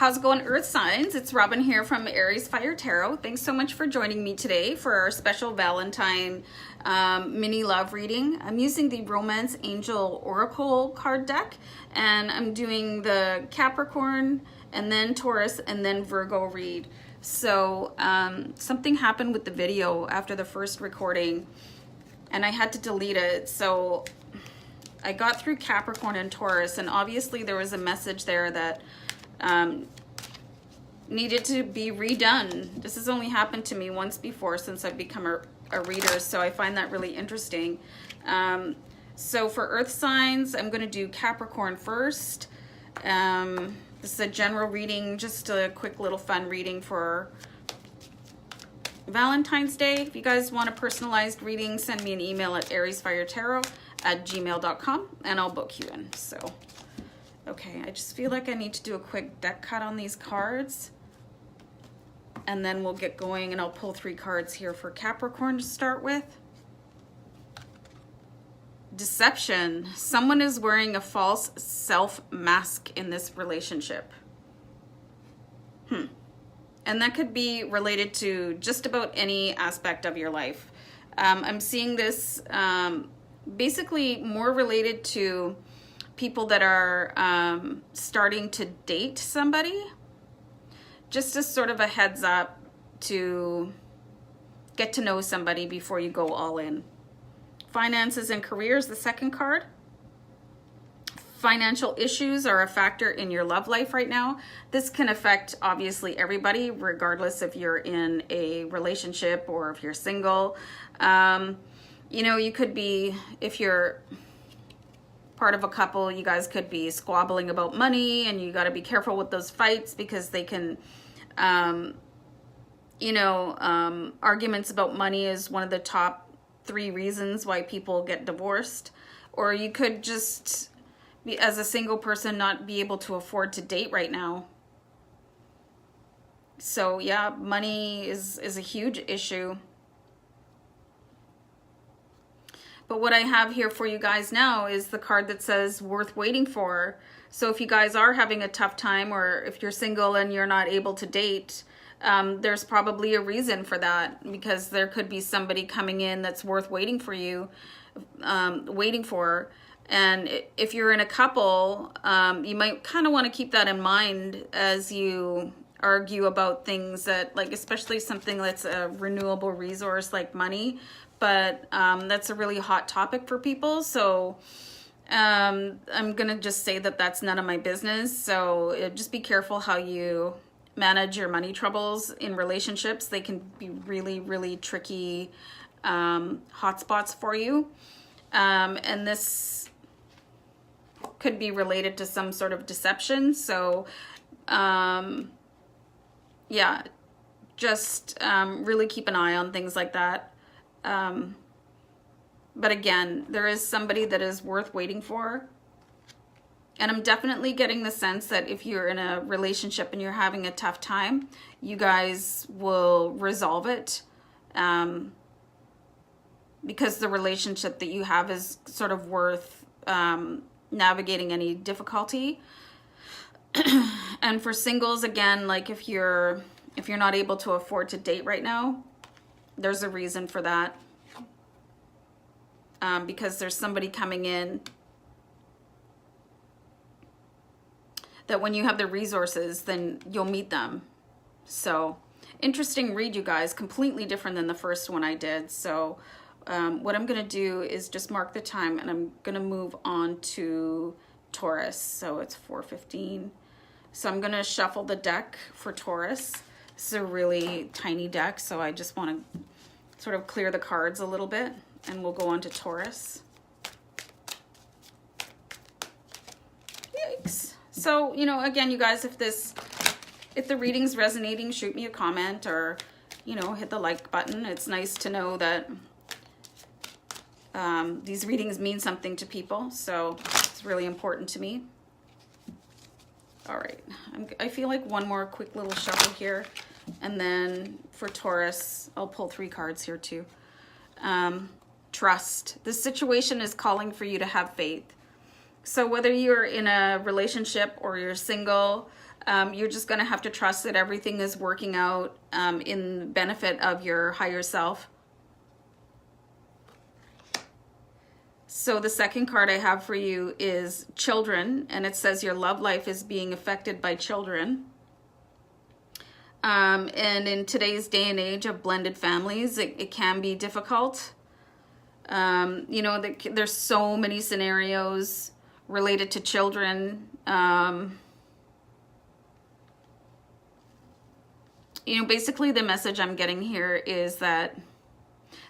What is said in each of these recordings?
How's it going, Earth signs? It's Robin here from Aries Fire Tarot. Thanks so much for joining me today for our special Valentine mini love reading. I'm using the Romance Angel Oracle card deck, and I'm doing the Capricorn and then Taurus and then Virgo read. So something happened with the video after the first recording and I had to delete it. So I got through Capricorn and Taurus, and obviously there was a message there that needed to be redone. This has only happened to me once before since I've become a reader, so I find that really interesting. So for Earth signs, I'm going to do Capricorn first. This is a general reading, just a quick little fun reading for Valentine's Day. If you guys want a personalized reading, send me an email at ariesfiretarot@gmail.com and I'll book you in. So okay, I just feel like I need to do a quick deck cut on these cards and then we'll get going, and I'll pull 3 cards here for Capricorn to start with. Deception. Someone is wearing a false self mask in this relationship. And that could be related to just about any aspect of your life. I'm seeing this basically more related to people that are starting to date somebody. Just as sort of a heads up to get to know somebody before you go all in. Finances and careers, the second card. Financial issues are a factor in your love life right now. This can affect obviously everybody, regardless if you're in a relationship or if you're single. You know, you could be, if you're part of a couple, you guys could be squabbling about money, and you got to be careful with those fights because they can, arguments about money is one of the top 3 reasons why people get divorced. Or you could just be, as a single person, not be able to afford to date right now. So yeah, money is a huge issue. But what I have here for you guys now is the card that says worth waiting for. So if you guys are having a tough time, or if you're single and you're not able to date, there's probably a reason for that, because there could be somebody coming in that's worth waiting for you, waiting for. And if you're in a couple, you might kind of want to keep that in mind as you argue about things that, like, especially something that's a renewable resource like money. But that's a really hot topic for people. So I'm going to just say that that's none of my business. So just be careful how you manage your money troubles in relationships. They can be really, really tricky hotspots for you. And this could be related to some sort of deception. So yeah, just really keep an eye on things like that. But again, there is somebody that is worth waiting for. And I'm definitely getting the sense that if you're in a relationship and you're having a tough time, you guys will resolve it. Because the relationship that you have is sort of worth navigating any difficulty. And for singles, again, like if you're not able to afford to date right now, there's a reason for that. Because there's somebody coming in that when you have the resources, then you'll meet them. So interesting read, you guys. Completely different than the first one I did. So what I'm going to do is just mark the time, and I'm going to move on to Taurus. So it's 4:15. So I'm going to shuffle the deck for Taurus. This is a really tiny deck, so I just want to sort of clear the cards a little bit, and we'll go on to Taurus. Yikes. So, you know, again, you guys, if the reading's resonating, shoot me a comment, or, you know, hit the like button. It's nice to know that these readings mean something to people, so it's really important to me. All right, I feel like one more quick little shuffle here, and then for Taurus, I'll pull 3 cards here too. Trust. This situation is calling for you to have faith. So whether you're in a relationship or you're single, You're just going to have to trust that everything is working out in the benefit of your higher self. So the second card I have for you is children, and it says your love life is being affected by children. And in today's day and age of blended families, it can be difficult. You know, there's so many scenarios related to children. You know, basically the message I'm getting here is that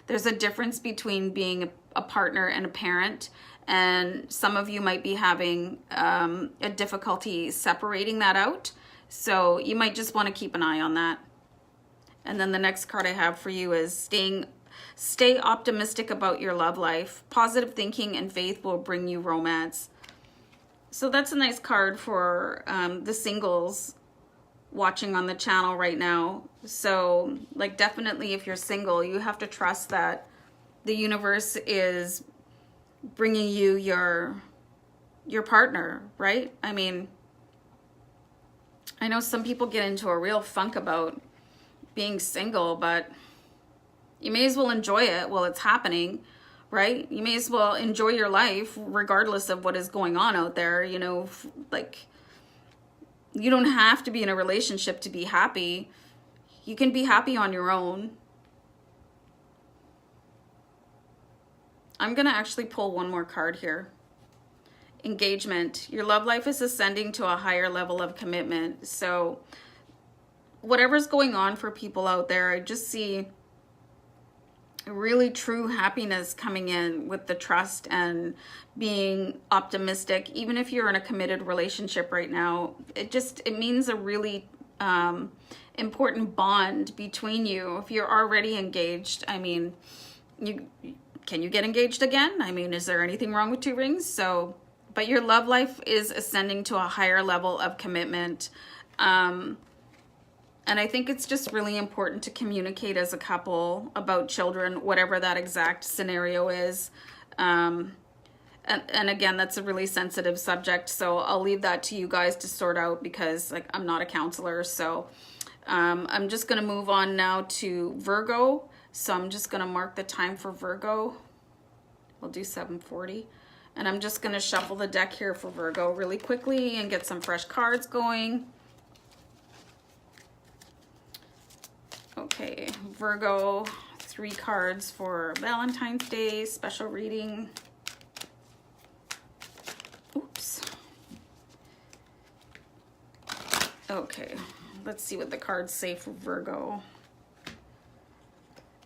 there's a difference between being a partner and a parent, and some of you might be having a difficulty separating that out. So you might just want to keep an eye on that. And then the next card I have for you is stay optimistic about your love life. Positive thinking and faith will bring you romance. So that's a nice card for the singles watching on the channel right now. So like, definitely if you're single, you have to trust that the universe is bringing you your partner, right? I mean, I know some people get into a real funk about being single, but you may as well enjoy it while it's happening, right? You may as well enjoy your life regardless of what is going on out there. You know, like, you don't have to be in a relationship to be happy. You can be happy on your own. I'm going to actually pull one more card here. Engagement. Your love life is ascending to a higher level of commitment. So whatever's going on for people out there, I just see really true happiness coming in with the trust and being optimistic. Even if you're in a committed relationship right now, it means a really important bond between you. If you're already engaged, I mean, can you get engaged again? I mean, is there anything wrong with two rings? So, but your love life is ascending to a higher level of commitment. And I think it's just really important to communicate as a couple about children, whatever that exact scenario is. And again, that's a really sensitive subject, so I'll leave that to you guys to sort out, because like, I'm not a counselor. So I'm just going to move on now to Virgo. So I'm just going to mark the time for Virgo. We'll do 7:40. And I'm just going to shuffle the deck here for Virgo really quickly and get some fresh cards going. Okay, Virgo, 3 cards for Valentine's Day special reading. Oops. Okay, let's see what the cards say for Virgo.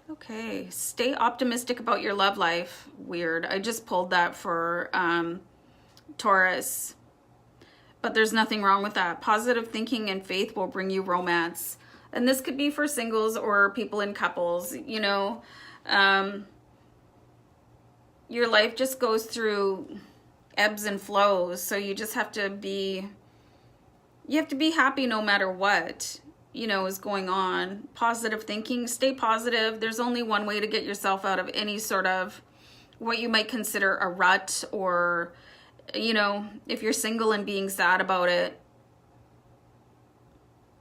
Okay, stay optimistic about your love life. Weird, I just pulled that for Taurus. But there's nothing wrong with that. Positive thinking and faith will bring you romance. And this could be for singles or people in couples, you know. Your life just goes through ebbs and flows. So you just have to be, happy no matter what, you know, is going on. Positive thinking, stay positive. There's only one way to get yourself out of any sort of what you might consider a rut, or, you know, if you're single and being sad about it,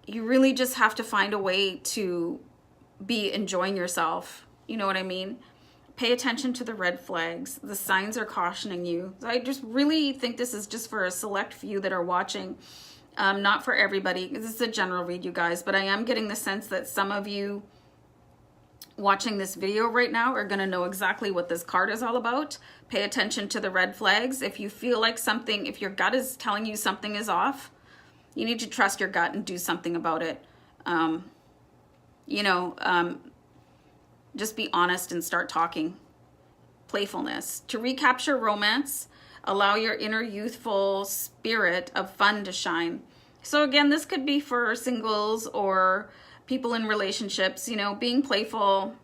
you really just have to find a way to be enjoying yourself. You know what I mean? Pay attention to the red flags. The signs are cautioning you. I just really think this is just for a select few that are watching, not for everybody. This is a general read, you guys, but I am getting the sense that some of you watching this video right now are going to know exactly what this card is all about. Pay attention to the red flags. If you feel like something, if your gut is telling you something is off, you need to trust your gut and do something about it. You know, just be honest and start talking. Playfulness. To recapture romance, allow your inner youthful spirit of fun to shine. So again, this could be for singles or people in relationships. You know, being playful,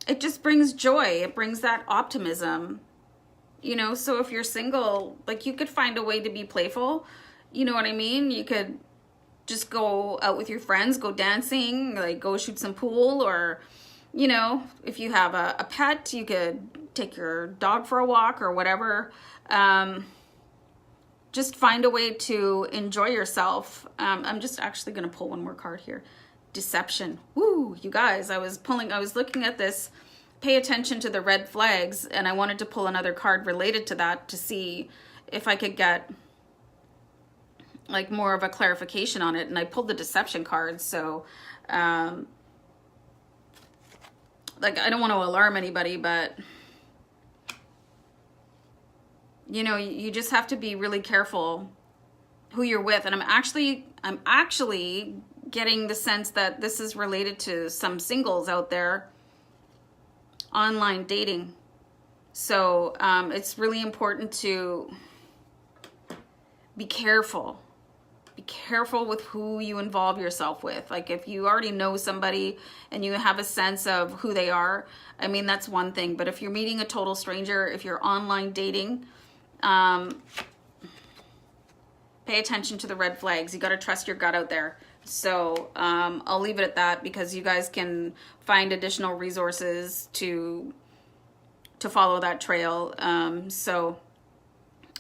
it just brings joy. It brings that optimism. You know, so if you're single, like, you could find a way to be playful. You know what I mean? You could just go out with your friends, go dancing, like go shoot some pool, or, you know, if you have a pet, you could take your dog for a walk or whatever. just find a way to enjoy yourself. I'm just actually going to pull one more card here. Deception. Woo, you guys, I was looking at this, pay attention to the red flags, and I wanted to pull another card related to that to see if I could get like more of a clarification on it. And I pulled the deception card. So, like, I don't want to alarm anybody, but you know, you just have to be really careful who you're with. And I'm actually getting the sense that this is related to some singles out there, online dating. So it's really important to be careful. Be careful with who you involve yourself with. Like, if you already know somebody and you have a sense of who they are, I mean, that's one thing. But if you're meeting a total stranger, if you're online dating, pay attention to the red flags. You got to trust your gut out there. So I'll leave it at that, because you guys can find additional resources to follow that trail. So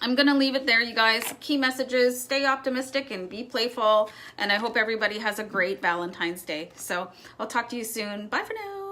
I'm going to leave it there, you guys. Key messages: stay optimistic and be playful. And I hope everybody has a great Valentine's Day. So I'll talk to you soon. Bye for now.